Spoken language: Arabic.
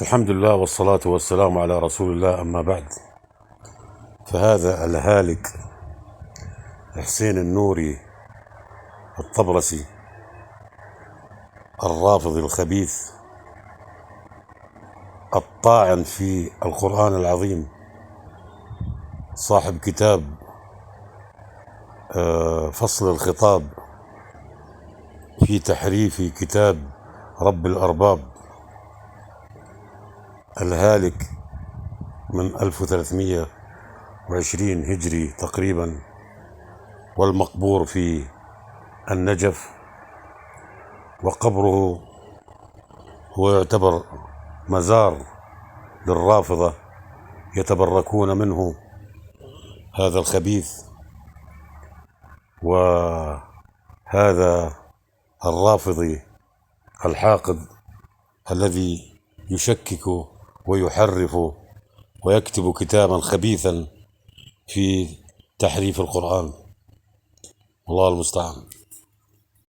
الحمد لله والصلاة والسلام على رسول الله، أما بعد. فهذا الهالك حسين النوري الطبرسي الرافضي الخبيث الطاعن في القرآن العظيم، صاحب كتاب فصل الخطاب في تحريف كتاب رب الأرباب، الهالك من 1320 هجري تقريبا، والمقبور في النجف، وقبره هو يعتبر مزار للرافضة يتبركون منه هذا الخبيث وهذا الرافضي الحاقد الذي يشكك ويحرف ويكتب كتابا خبيثا في تحريف القرآن. الله المستعان.